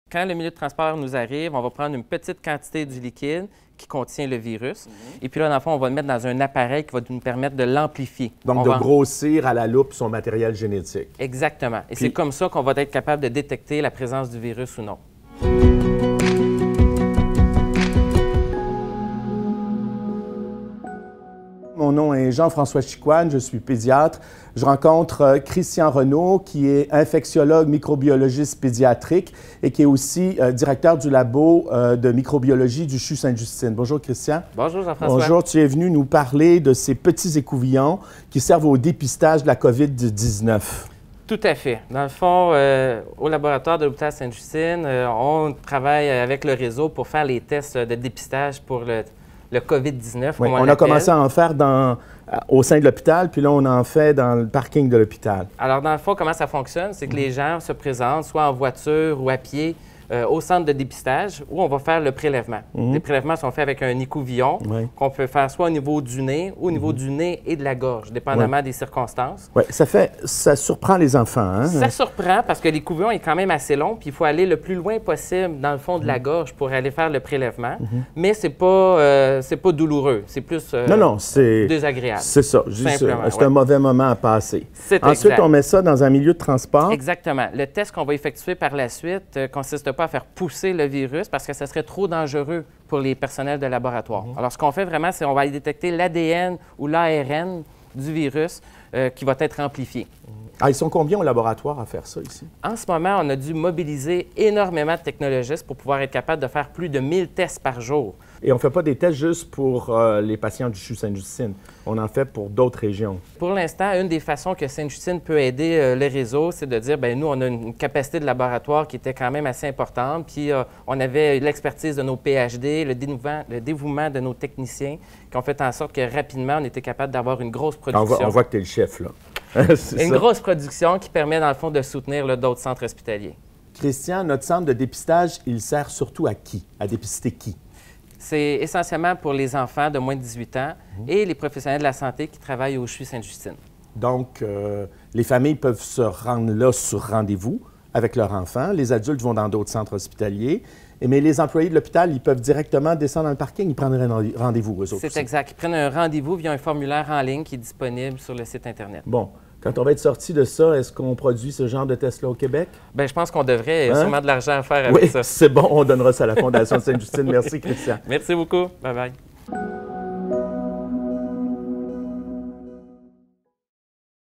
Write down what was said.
Quand le milieu de transport nous arrive, on va prendre une petite quantité du liquide qui contient le virus. Et puis là, dans le fond, on va le mettre dans un appareil qui va nous permettre de l'amplifier. Donc, grossir à la loupe son matériel génétique. Exactement. Et c'est comme ça qu'on va être capable de détecter la présence du virus ou non. Mon nom est Jean-François Chicoine, je suis pédiatre. Je rencontre Christian Renaud, qui est infectiologue microbiologiste pédiatrique et qui est aussi directeur du labo de microbiologie du CHU Sainte-Justine. Bonjour Christian. Bonjour Jean-François. Bonjour, tu es venu nous parler de ces petits écouvillons qui servent au dépistage de la COVID-19. Tout à fait. Dans le fond, au laboratoire de l'hôpital Sainte-Justine, on travaille avec le réseau pour faire les tests de dépistage pour le COVID-19. Oui, on a commencé à en faire au sein de l'hôpital, puis là, on en fait dans le parking de l'hôpital. Alors, dans le fond, comment ça fonctionne? C'est que les gens se présentent, soit en voiture ou à pied, au centre de dépistage où on va faire le prélèvement. Les prélèvements sont faits avec un écouvillon qu'on peut faire soit au niveau du nez ou au niveau du nez et de la gorge, dépendamment des circonstances. Oui, ça surprend les enfants, hein? Ça surprend parce que l'écouvillon est quand même assez long, puis il faut aller le plus loin possible dans le fond de la gorge pour aller faire le prélèvement. Mais c'est pas douloureux, c'est plus désagréable. C'est ça, c'est un mauvais moment à passer. Ensuite, on met ça dans un milieu de transport. Exactement. Le test qu'on va effectuer par la suite consiste pas à faire pousser le virus parce que ça serait trop dangereux pour les personnels de laboratoire. Alors, ce qu'on fait vraiment, c'est qu'on va aller détecter l'ADN ou l'ARN du virus qui va être amplifié. Ah, ils sont combien au laboratoire à faire ça ici? En ce moment, on a dû mobiliser énormément de technologistes pour pouvoir être capable de faire plus de 1000 tests par jour. Et on ne fait pas des tests juste pour les patients du CHU Sainte-Justine. On en fait pour d'autres régions. Pour l'instant, une des façons que Sainte-Justine peut aider le réseau, c'est de dire, bien, nous, on a une capacité de laboratoire qui était quand même assez importante, puis on avait l'expertise de nos PhD, le dévouement de nos techniciens, qui ont fait en sorte que rapidement, on était capable d'avoir une grosse production. On voit que tu es le chef, là. Grosse production qui permet, dans le fond, de soutenir d'autres centres hospitaliers. Christian, notre centre de dépistage, il sert surtout à qui? À dépister qui? C'est essentiellement pour les enfants de moins de 18 ans et les professionnels de la santé qui travaillent au CHU Sainte-Justine. Donc, les familles peuvent se rendre là sur rendez-vous avec leurs enfants. Les adultes vont dans d'autres centres hospitaliers. Mais les employés de l'hôpital, ils peuvent directement descendre dans le parking, ils prennent un rendez-vous, eux autres. C'est exact. Ils prennent un rendez-vous via un formulaire en ligne qui est disponible sur le site Internet. Bon. Quand on va être sorti de ça, est-ce qu'on produit ce genre de test-là au Québec? Bien, je pense qu'on devrait. Il y a sûrement de l'argent à faire avec ça. Oui, c'est bon. On donnera ça à la Fondation Sainte-Justine. Merci, Christian. Merci beaucoup. Bye-bye.